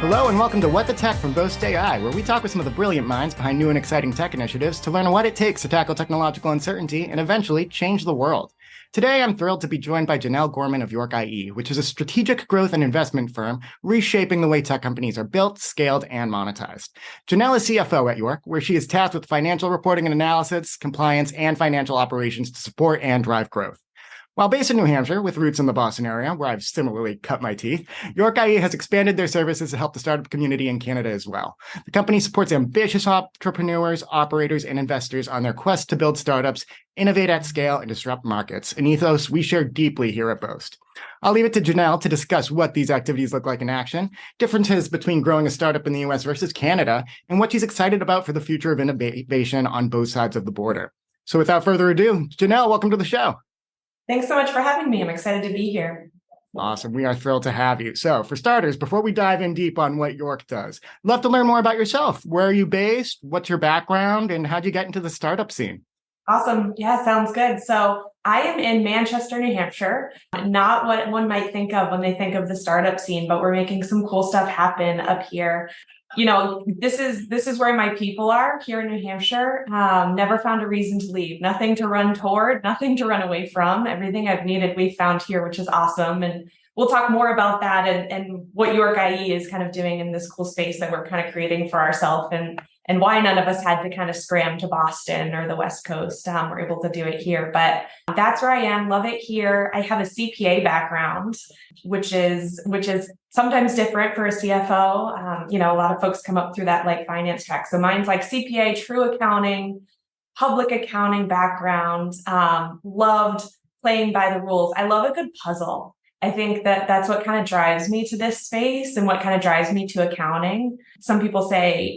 Hello and welcome to What the Tech from Boast AI, where we talk with some of the brilliant minds behind new and exciting tech initiatives to learn what it takes to tackle technological uncertainty and eventually change the world. Today, I'm thrilled to be joined by Janelle Gorman of York IE, which is a strategic growth and investment firm reshaping the way tech companies are built, scaled, and monetized. Janelle is CFO at York, where she is tasked with financial reporting and analysis, compliance, and financial operations to support and drive growth. While based in New Hampshire, with roots in the Boston area, where I've similarly cut my teeth, York IE has expanded their services to help the startup community in Canada as well. The company supports ambitious entrepreneurs, operators, and investors on their quest to build startups, innovate at scale, and disrupt markets, an ethos we share deeply here at Boast. I'll leave it to Janelle to discuss what these activities look like in action, differences between growing a startup in the US versus Canada, and what she's excited about for the future of innovation on both sides of the border. So without further ado, Janelle, welcome to the show. Thanks so much for having me. I'm excited to be here. Awesome. We are thrilled to have you. So for starters, before we dive in deep on what York does, love to learn more about yourself. Where are you based? What's your background? And how'd you get into the startup scene? Awesome. Yeah, sounds good. So I am in Manchester, New Hampshire. Not what one might think of when they think of the startup scene, but we're making some cool stuff happen up here. You know, this is where my people are here in New Hampshire. Never found a reason to leave, nothing to run toward, nothing to run away from. Everything I've needed, we found here, which is awesome. And we'll talk more about that and what York IE is kind of doing in this cool space that we're kind of creating for ourselves and why none of us had to kind of scram to Boston or the West Coast. We're able to do it here, but that's where I am. Love it here. I have a CPA background, which is sometimes different for a CFO. A lot of folks come up through that like finance track. So mine's like CPA, true accounting, public accounting background. Loved playing by the rules. I love a good puzzle. I think that's what kind of drives me to this space and what kind of drives me to accounting. Some people say,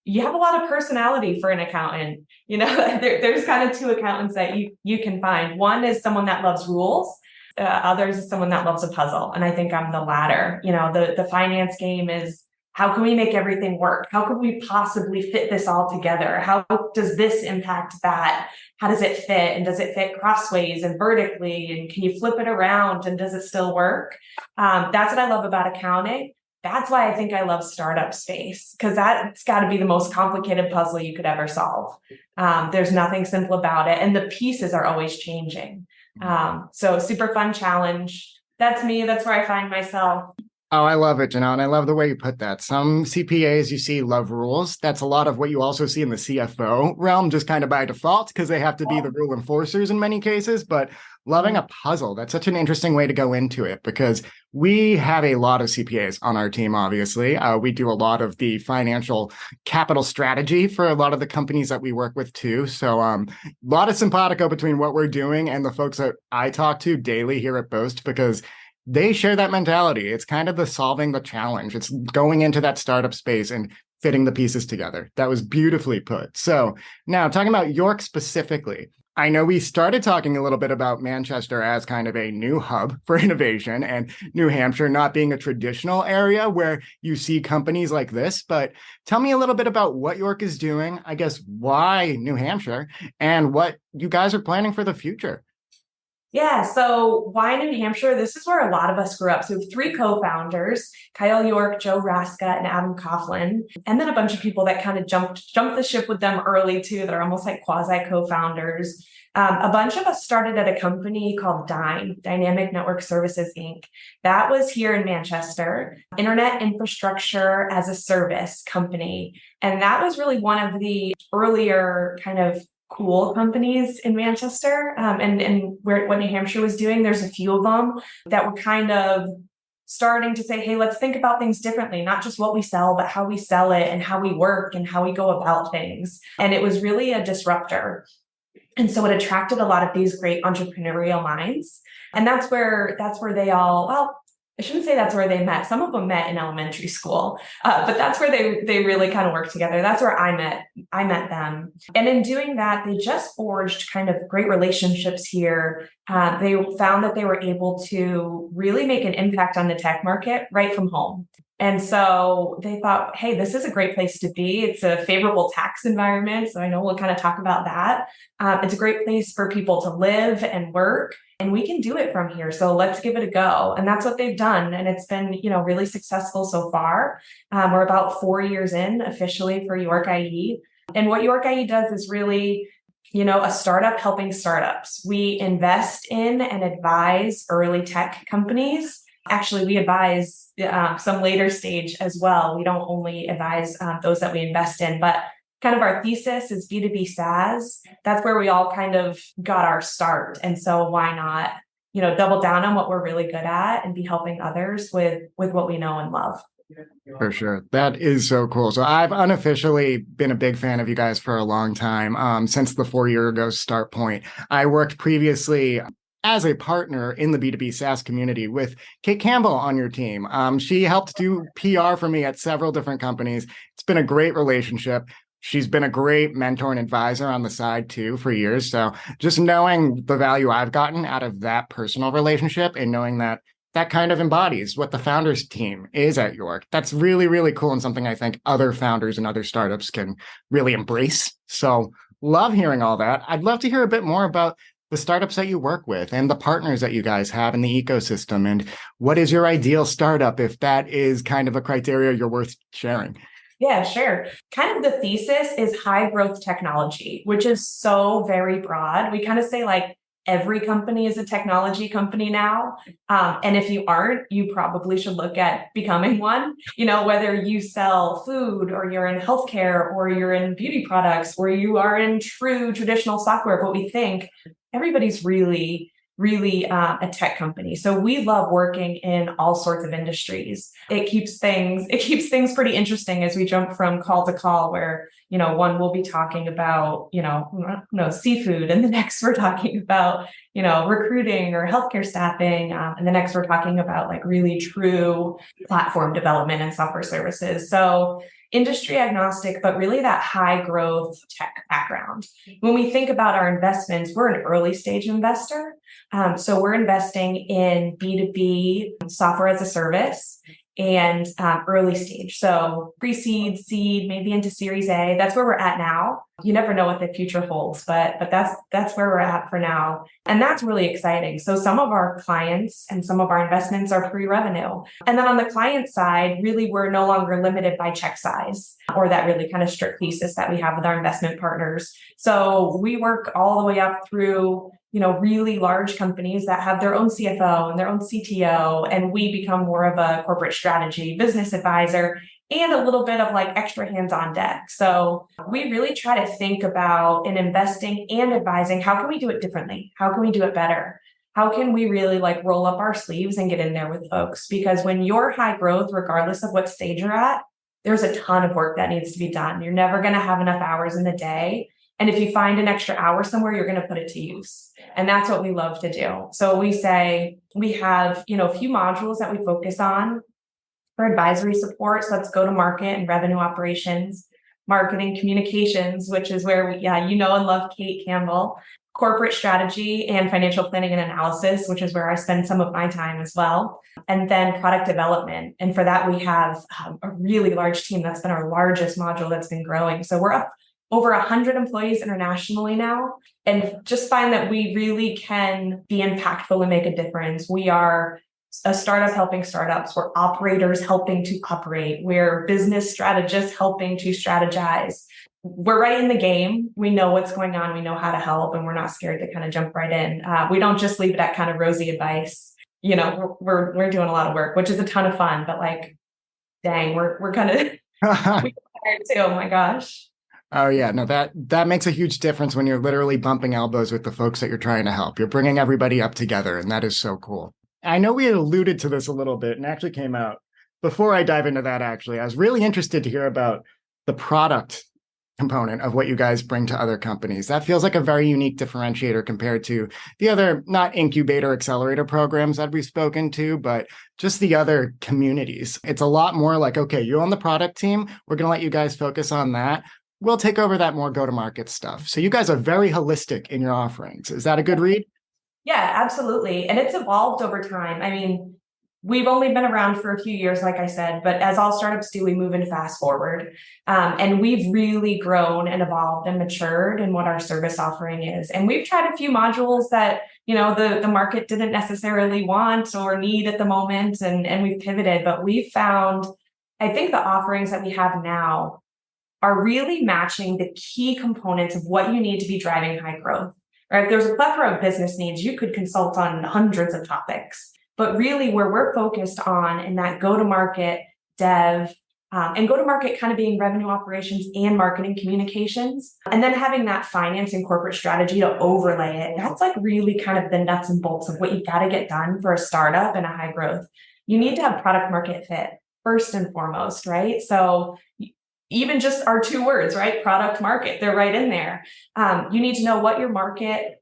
you have a lot of personality for an accountant. There's kind of two accountants that you can find. One is someone that loves rules. Others is someone that loves a puzzle. And I think I'm the latter. The finance game is, how can we make everything work? How could we possibly fit this all together? How does this impact that? How does it fit? And does it fit crossways and vertically? And can you flip it around? And does it still work? That's what I love about accounting. That's why I think I love startup space, because that's got to be the most complicated puzzle you could ever solve. There's nothing simple about it. And the pieces are always changing. So super fun challenge. That's me. That's where I find myself. Oh, I love it, Janelle, and I love the way you put that. Some CPAs you see love rules. That's a lot of what you also see in the CFO realm, just kind of by default, because they have to be the rule enforcers in many cases. But loving a puzzle, that's such an interesting way to go into it, because we have a lot of CPAs on our team, obviously. We do a lot of the financial capital strategy for a lot of the companies that we work with, too. So a lot of simpatico between what we're doing and the folks that I talk to daily here at Boast, because they share that mentality. It's kind of the solving the challenge. It's going into that startup space and fitting the pieces together. That was beautifully put. So now talking about York specifically, I know we started talking a little bit about Manchester as kind of a new hub for innovation and New Hampshire not being a traditional area where you see companies like this. But tell me a little bit about what York is doing, I guess, why New Hampshire, and what you guys are planning for the future. Yeah, so why New Hampshire? This is where a lot of us grew up. So we have three co-founders, Kyle York, Joe Raska, and Adam Coughlin, and then a bunch of people that kind of jumped the ship with them early too. They're almost like quasi co-founders. A bunch of us started at a company called Dynamic Network Services, Inc. That was here in Manchester, Internet Infrastructure as a Service company. And that was really one of the earlier kind of cool companies in Manchester and what New Hampshire was doing. There's a few of them that were kind of starting to say, hey, let's think about things differently, not just what we sell, but how we sell it and how we work and how we go about things. And it was really a disruptor. And so it attracted a lot of these great entrepreneurial minds. And that's where they all, well, I shouldn't say that's where they met. Some of them met in elementary school, but that's where they really kind of worked together. That's where I met them. And in doing that, they just forged kind of great relationships here. They found that they were able to really make an impact on the tech market right from home. And so they thought, hey, this is a great place to be. It's a favorable tax environment. So I know we'll kind of talk about that. It's a great place for people to live and work, and we can do it from here. So let's give it a go. And that's what they've done. And it's been, really successful so far. We're about 4 years in officially for York IE. And what York IE does is really, a startup helping startups. We invest in and advise early tech companies. Actually, we advise some later stage as well. We don't only advise those that we invest in, but kind of our thesis is B2B SaaS. That's where we all kind of got our start. And so why not, double down on what we're really good at and be helping others with what we know and love. For sure. That is so cool. So I've unofficially been a big fan of you guys for a long time, since the 4 year ago start point. I worked previously as a partner in the B2B SaaS community with Kate Campbell on your team. She helped do PR for me at several different companies. It's been a great relationship. She's been a great mentor and advisor on the side too for years. So just knowing the value I've gotten out of that personal relationship and knowing that kind of embodies what the founders team is at York. That's really, really cool and something I think other founders and other startups can really embrace. So love hearing all that. I'd love to hear a bit more about the startups that you work with and the partners that you guys have in the ecosystem. And what is your ideal startup, if that is kind of a criteria you're worth sharing? Yeah, sure. Kind of the thesis is high growth technology, which is so very broad. We kind of say like, every company is a technology company now. And if you aren't, you probably should look at becoming one, whether you sell food or you're in healthcare or you're in beauty products or you are in true traditional software. But we think everybody's really a tech company. So we love working in all sorts of industries. It keeps things pretty interesting as we jump from call to call where, one will be talking about, seafood, and the next we're talking about, recruiting or healthcare staffing. And the next we're talking about like really true platform development and software services. So industry agnostic, but really that high growth tech background. When we think about our investments, we're an early stage investor. So we're investing in B2B software as a service and early stage. So pre-seed, seed, maybe into Series A. That's where we're at now. You never know what the future holds, but that's where we're at for now. And that's really exciting. So some of our clients and some of our investments are pre-revenue. And then on the client side, really, we're no longer limited by check size or that really kind of strict thesis that we have with our investment partners. So we work all the way up through really large companies that have their own CFO and their own CTO, and we become more of a corporate strategy business advisor and a little bit of like extra hands on deck. So we really try to think about in investing and advising, how can we do it differently? How can we do it better? How can we really like roll up our sleeves and get in there with folks? Because when you're high growth, regardless of what stage you're at, there's a ton of work that needs to be done. You're never going to have enough hours in the day. And if you find an extra hour somewhere, you're going to put it to use. And that's what we love to do. So we say we have, a few modules that we focus on for advisory support. So let's go to market and revenue operations, marketing communications, which is where we, and love Kate Campbell, corporate strategy and financial planning and analysis, which is where I spend some of my time as well. And then product development. And for that, we have a really large team. That's been our largest module that's been growing. So we're up over 100 employees internationally now, and just find that we really can be impactful and make a difference. We are a startup helping startups. We're operators helping to operate. We're business strategists helping to strategize. We're right in the game. We know what's going on. We know how to help, and we're not scared to kind of jump right in. We don't just leave it at kind of rosy advice. We're doing a lot of work, which is a ton of fun, but like, dang, we're kind of we tired too. Oh my gosh. Oh yeah, no, that makes a huge difference when you're literally bumping elbows with the folks that you're trying to help. You're bringing everybody up together, and that is so cool. I know we had alluded to this a little bit and actually came out. Before I dive into that, actually, I was really interested to hear about the product component of what you guys bring to other companies. That feels like a very unique differentiator compared to the other, not incubator accelerator programs that we've spoken to, but just the other communities. It's a lot more like, okay, you're on the product team. We're going to let you guys focus on that. We'll take over that more go-to-market stuff. So you guys are very holistic in your offerings. Is that a good read? Yeah, absolutely. And it's evolved over time. I mean, we've only been around for a few years, like I said, but as all startups do, we move and fast forward. And we've really grown and evolved and matured in what our service offering is. And we've tried a few modules that, the market didn't necessarily want or need at the moment. And we've pivoted, but we've found, I think the offerings that we have now are really matching the key components of what you need to be driving high growth. Right? If there's a plethora of business needs, you could consult on hundreds of topics. But really, where we're focused on in that go-to-market dev and go-to-market kind of being revenue operations and marketing communications, and then having that finance and corporate strategy to overlay it, that's like really kind of the nuts and bolts of what you've got to get done for a startup and a high growth. You need to have product market fit first and foremost, right? So even just our two words, right? Product market, they're right in there. You need to know what your market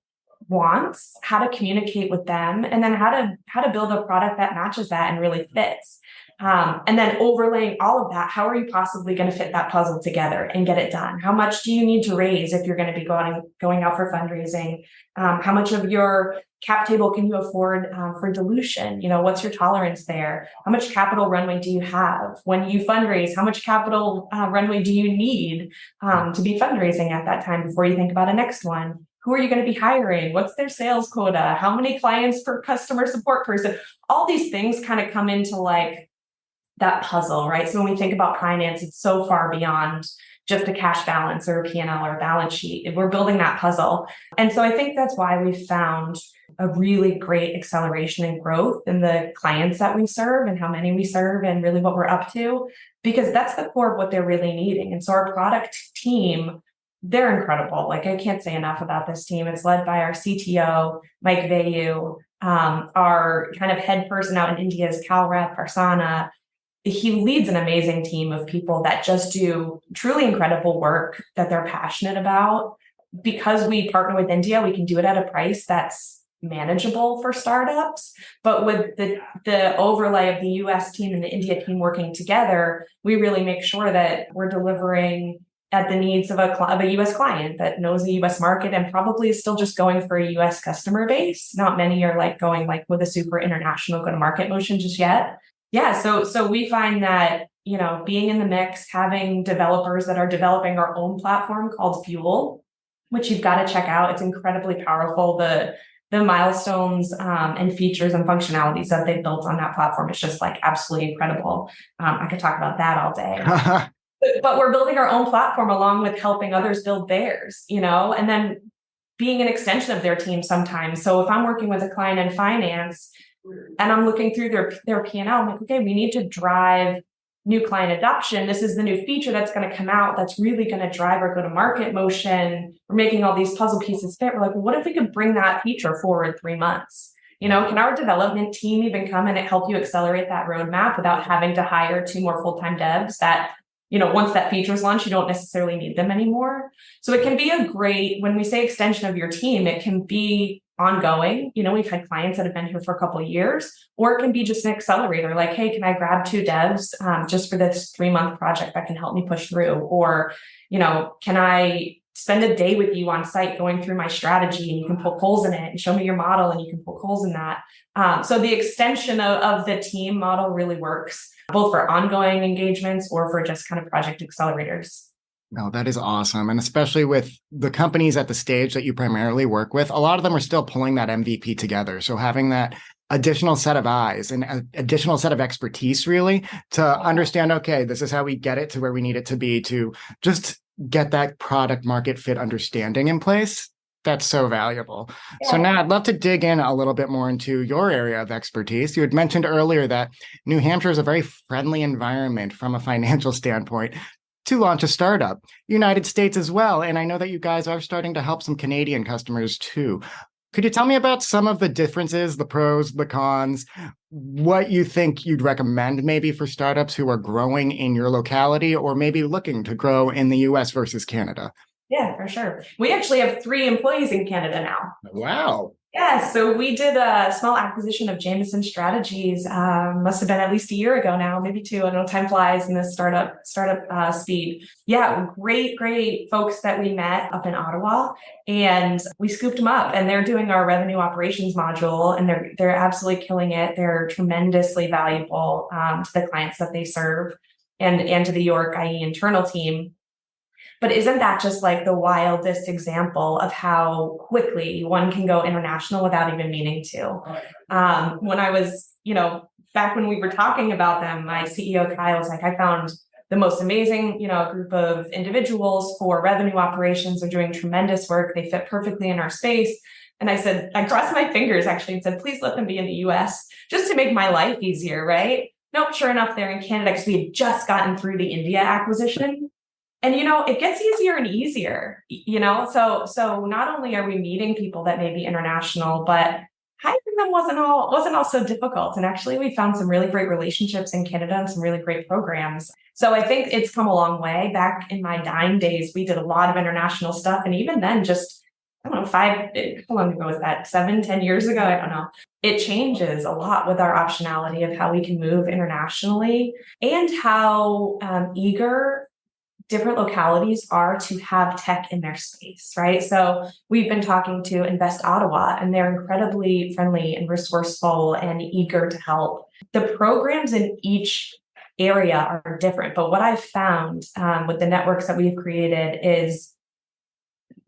wants, how to communicate with them, and then how to build a product that matches that and really fits. And then overlaying all of that, how are you possibly going to fit that puzzle together and get it done? How much do you need to raise if you're going to be going out for fundraising? How much of your cap table can you afford for dilution? What's your tolerance there? How much capital runway do you have? When you fundraise, how much capital runway do you need to be fundraising at that time before you think about a next one? Who are you going to be hiring? What's their sales quota? How many clients per customer support person? All these things kind of come into like that puzzle, right? So when we think about finance, it's so far beyond just a cash balance or a P&L or a balance sheet. We're building that puzzle. And so I think that's why we found a really great acceleration and growth in the clients that we serve and how many we serve and really what we're up to, because that's the core of what they're really needing. And so our product team, they're incredible. Like I can't say enough about this team. It's led by our CTO, Mike Vayu, our kind of head person out in India is Cal Rep, Parsana. He leads an amazing team of people that just do truly incredible work that they're passionate about. Because we partner with India, we can do it at a price that's manageable for startups. But with the overlay of the US team and the India team working together, we really make sure that we're delivering at the needs of a US client that knows the US market and probably is still just going for a US customer base. Not many are like going like with a super international go-to-market motion just yet. Yeah, so we find that, being in the mix, having developers that are developing our own platform called Fuel, which you've got to check out. It's incredibly powerful. The milestones and features and functionalities that they've built on that platform is just like absolutely incredible. I could talk about that all day. But we're building our own platform along with helping others build theirs, and then being an extension of their team sometimes. So if I'm working with a client in finance, and I'm looking through their P&L, I'm like, okay, we need to drive new client adoption. This is the new feature that's going to come out that's really going to drive our go-to-market motion. We're making all these puzzle pieces fit. We're like, well, what if we could bring that feature forward 3 months? Can our development team even come in and help you accelerate that roadmap without having to hire 2 more full-time devs that, once that feature is launched, you don't necessarily need them anymore. So it can be when we say extension of your team, it can be ongoing. We've had clients that have been here for a couple of years, or it can be just an accelerator. Like, hey, can I grab 2 devs just for this 3-month project that can help me push through? Or, can I spend a day with you on site going through my strategy and you can poke holes in it and show me your model and you can poke holes in that. So the extension of the team model really works both for ongoing engagements or for just kind of project accelerators. No, that is awesome. And especially with the companies at the stage that you primarily work with, a lot of them are still pulling that MVP together. So having that additional set of eyes and an additional set of expertise really to understand, okay, this is how we get it to where we need it to be to just get that product market fit understanding in place. That's so valuable. Yeah. So now I'd love to dig in a little bit more into your area of expertise. You had mentioned earlier that New Hampshire is a very friendly environment from a financial standpoint to launch a startup. United States as well. And I know that you guys are starting to help some Canadian customers too. Could you tell me about some of the differences, the pros, the cons, what you think you'd recommend maybe for startups who are growing in your locality or maybe looking to grow in the US versus Canada? Yeah, for sure. We actually have 3 employees in Canada now. Wow. Yeah, so we did a small acquisition of Jameson Strategies. Must have been at least a year ago now, maybe two. I don't know, time flies in this startup speed. Yeah, great folks that we met up in Ottawa, and we scooped them up. And they're doing our revenue operations module, and they're absolutely killing it. They're tremendously valuable to the clients that they serve, and to the York IE internal team. But isn't that just like the wildest example of how quickly one can go international without even meaning to? When I was, back when we were talking about them, my CEO Kyle was like, I found the most amazing, group of individuals for revenue operations. They're doing tremendous work. They fit perfectly in our space. And I said, I crossed my fingers actually and said, please let them be in the US just to make my life easier, right? Nope, sure enough, they're in Canada because we had just gotten through the India acquisition. And it gets easier and easier, so not only are we meeting people that may be international, but hiring them wasn't all so difficult. And actually we found some really great relationships in Canada and some really great programs. So I think it's come a long way. Back in my Dime days, we did a lot of international stuff. And even then, just, I don't know, how long ago was that? 7-10 years ago? I don't know. It changes a lot with our optionality of how we can move internationally and how eager different localities are to have tech in their space, right? So we've been talking to Invest Ottawa, and they're incredibly friendly and resourceful and eager to help. The programs in each area are different, but what I've found with the networks that we've created is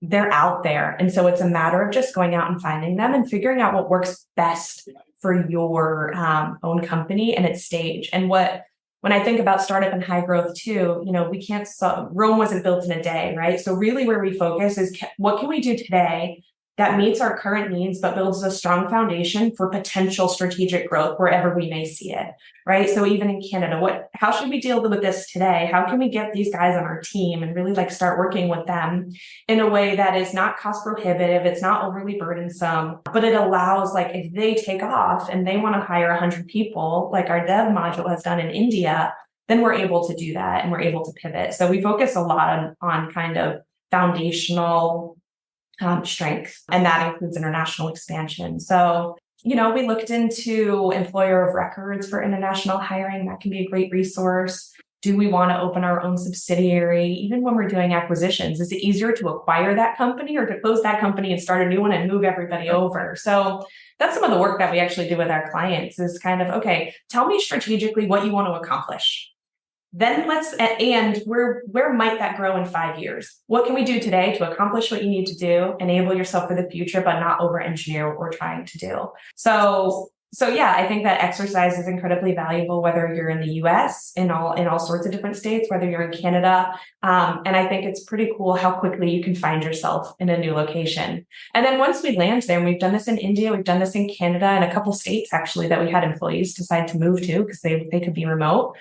they're out there. And so it's a matter of just going out and finding them and figuring out what works best for your own company and its stage. And when I think about startup and high growth too, we can't Rome wasn't built in a day, right? So really where we focus is what can we do today that meets our current needs, but builds a strong foundation for potential strategic growth wherever we may see it, right? So even in Canada, how should we deal with this today? How can we get these guys on our team and really start working with them in a way that is not cost prohibitive, it's not overly burdensome, but it allows, if they take off and they want to hire 100 people, like our dev module has done in India, then we're able to do that and we're able to pivot. So we focus a lot on kind of foundational strength, and that includes international expansion. So, we looked into employer of records for international hiring. That can be a great resource. Do we want to open our own subsidiary? Even when we're doing acquisitions, is it easier to acquire that company or to close that company and start a new one and move everybody over? So that's some of the work that we actually do with our clients is kind of, okay, tell me strategically what you want to accomplish. Then where might that grow in 5 years? What can we do today to accomplish what you need to do, enable yourself for the future, but not over-engineer what we're trying to do? So yeah, I think that exercise is incredibly valuable, whether you're in the US, in all sorts of different states, whether you're in Canada. And I think it's pretty cool how quickly you can find yourself in a new location. And then once we land there, and we've done this in India, we've done this in Canada, and a couple states actually that we had employees decide to move to because they could be remote.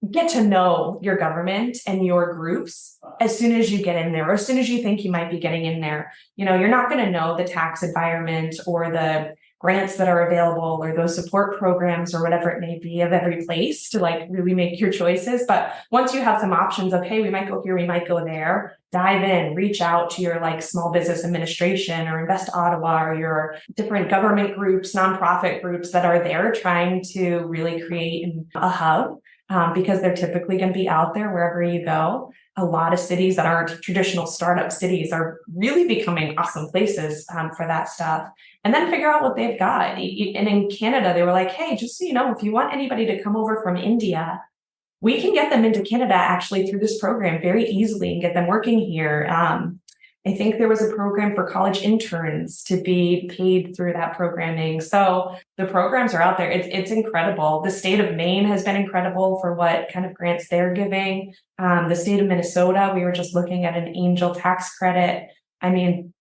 Get to know your government and your groups as soon as you get in there, or as soon as you think you might be getting in there. You're not going to know the tax environment or the grants that are available or those support programs or whatever it may be of every place to really make your choices. But once you have some options of, hey, we might go here, we might go there, dive in, reach out to your small business administration or Invest Ottawa or your different government groups, nonprofit groups that are there trying to really create a hub. Because they're typically going to be out there wherever you go. A lot of cities that aren't traditional startup cities are really becoming awesome places for that stuff. And then figure out what they've got. And in Canada, they were like, hey, just so you know, if you want anybody to come over from India, we can get them into Canada actually through this program very easily and get them working here. I think there was a program for college interns to be paid through that programming. So the programs are out there. It's incredible. The state of Maine has been incredible for what kind of grants they're giving. The state of Minnesota, we were just looking at an angel tax credit. I mean,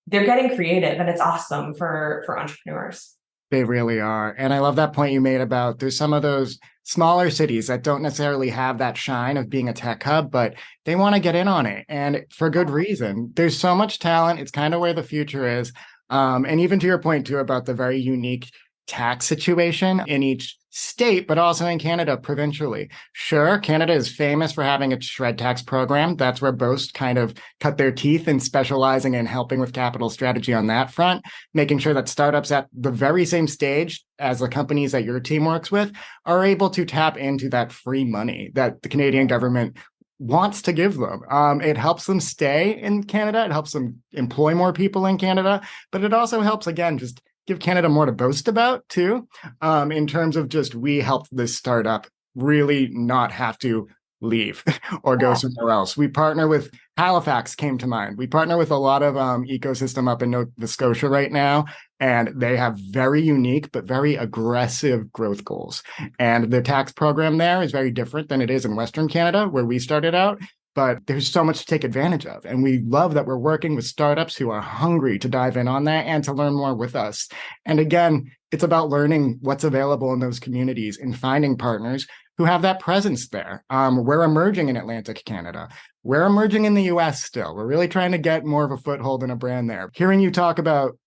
they're getting creative and it's awesome for entrepreneurs. They really are. And I love that point you made about there's some of those smaller cities that don't necessarily have that shine of being a tech hub, but they want to get in on it. And for good reason. There's so much talent. It's kind of where the future is. And even to your point, too, about the very unique tax situation in each state, but also in Canada provincially. Sure, Canada is famous for having a shred tax program. That's where Boast kind of cut their teeth in specializing in helping with capital strategy on that front, making sure that startups at the very same stage as the companies that your team works with are able to tap into that free money that the Canadian government wants to give them. It helps them stay in Canada. It helps them employ more people in Canada, but it also helps, again, just give Canada more to boast about too, in terms of just we helped this startup really not have to leave or go somewhere else. We partner with Halifax came to mind. We partner with a lot of ecosystem up in Nova Scotia right now, and they have very unique but very aggressive growth goals. And their tax program there is very different than it is in Western Canada, where we started out. But there's so much to take advantage of. And we love that we're working with startups who are hungry to dive in on that and to learn more with us. And again, it's about learning what's available in those communities and finding partners who have that presence there. We're emerging in Atlantic Canada. We're emerging in the US still. We're really trying to get more of a foothold and a brand there. Hearing you talk about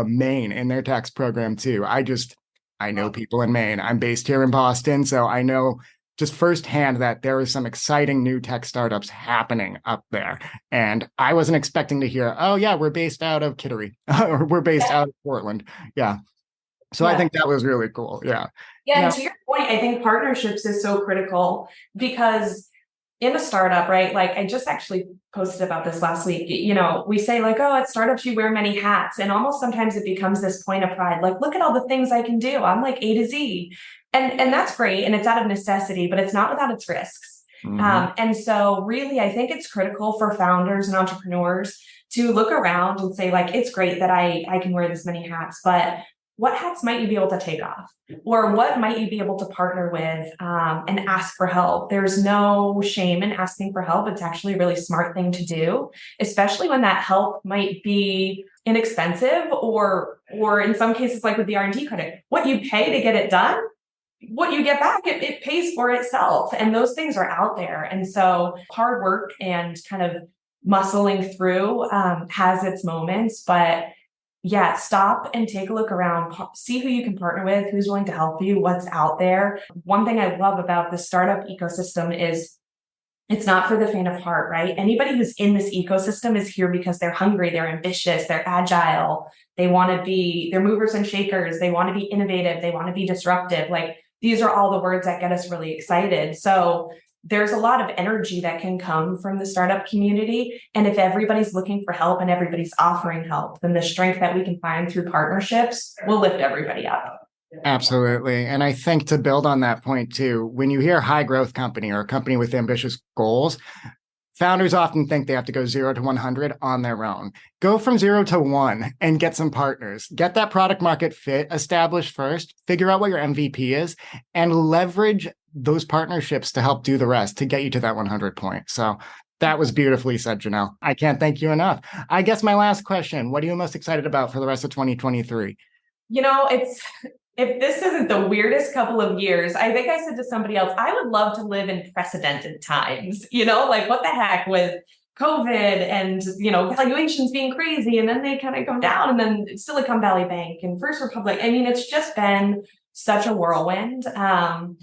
Maine and their tax program too, I know people in Maine. I'm based here in Boston, so I know just firsthand that there is some exciting new tech startups happening up there. And I wasn't expecting to hear, oh yeah, we're based out of Kittery or we're based out of Portland. Yeah. So I think that was really cool. Yeah. Yeah. And to your point, I think partnerships is so critical because in a startup, right? Like I just actually posted about this last week. We say like, oh, at startups, you wear many hats. And almost sometimes it becomes this point of pride. Like, look at all the things I can do. I'm like A to Z. And that's great. And it's out of necessity, but it's not without its risks. Mm-hmm. And so really, I think it's critical for founders and entrepreneurs to look around and say like, it's great that I can wear this many hats, but what hats might you be able to take off? Or what might you be able to partner with and ask for help? There's no shame in asking for help. It's actually a really smart thing to do, especially when that help might be inexpensive or in some cases, like with the R&D credit, what you pay to get it done, what you get back, it pays for itself. And those things are out there. And so hard work and kind of muscling through has its moments, but yeah, stop and take a look around, see who you can partner with, who's willing to help you, what's out there. One thing I love about the startup ecosystem is it's not for the faint of heart, right? Anybody who's in this ecosystem is here because they're hungry, they're ambitious, they're agile, they're movers and shakers, they want to be innovative, they want to be disruptive. Like these are all the words that get us really excited. So there's a lot of energy that can come from the startup community. And if everybody's looking for help and everybody's offering help, then the strength that we can find through partnerships will lift everybody up. Absolutely. And I think to build on that point too, when you hear high growth company or a company with ambitious goals, founders often think they have to go 0 to 100 on their own. Go from 0 to 1 and get some partners. Get that product market fit established first, figure out what your MVP is, and leverage those partnerships to help do the rest to get you to that 100 point. So that was beautifully said, Janelle. I can't thank you enough. I guess my last question, what are you most excited about for the rest of 2023? If this isn't the weirdest couple of years, I think I said to somebody else, I would love to live in precedented times, like what the heck with COVID and, valuations being crazy and then they kind of come down and then Silicon Valley Bank and First Republic. I mean, it's just been such a whirlwind. I'm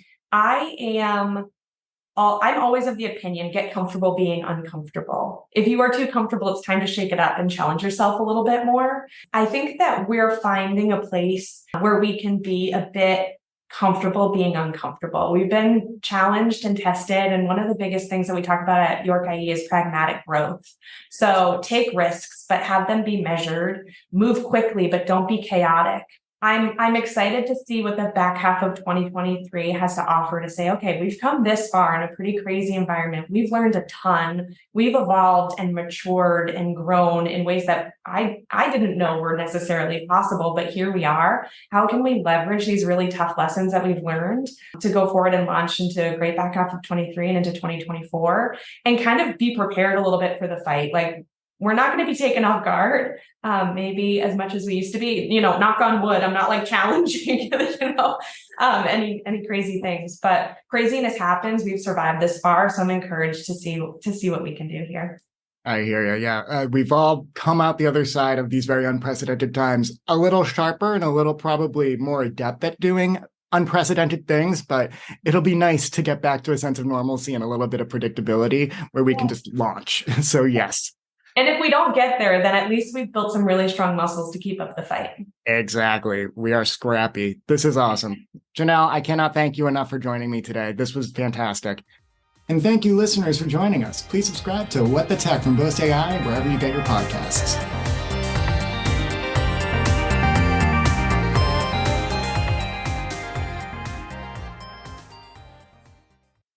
always of the opinion, get comfortable being uncomfortable. If you are too comfortable, it's time to shake it up and challenge yourself a little bit more. I think that we're finding a place where we can be a bit comfortable being uncomfortable. We've been challenged and tested. And one of the biggest things that we talk about at York IE is pragmatic growth. So take risks, but have them be measured, move quickly, but don't be chaotic. I'm excited to see what the back half of 2023 has to offer to say, okay, we've come this far in a pretty crazy environment. We've learned a ton. We've evolved and matured and grown in ways that I didn't know were necessarily possible, but here we are. How can we leverage these really tough lessons that we've learned to go forward and launch into a great back half of 23 and into 2024 and kind of be prepared a little bit for the fight? Like, we're not going to be taken off guard, maybe as much as we used to be, knock on wood. I'm not like challenging, any crazy things, but craziness happens. We've survived this far. So I'm encouraged to see what we can do here. I hear you. Yeah. We've all come out the other side of these very unprecedented times a little sharper and a little probably more adept at doing unprecedented things, but it'll be nice to get back to a sense of normalcy and a little bit of predictability where we can just launch. So, yes. And if we don't get there, then at least we've built some really strong muscles to keep up the fight. Exactly. We are scrappy. This is awesome. Janelle, I cannot thank you enough for joining me today. This was fantastic. And thank you, listeners, for joining us. Please subscribe to What the Tech from Boast AI wherever you get your podcasts.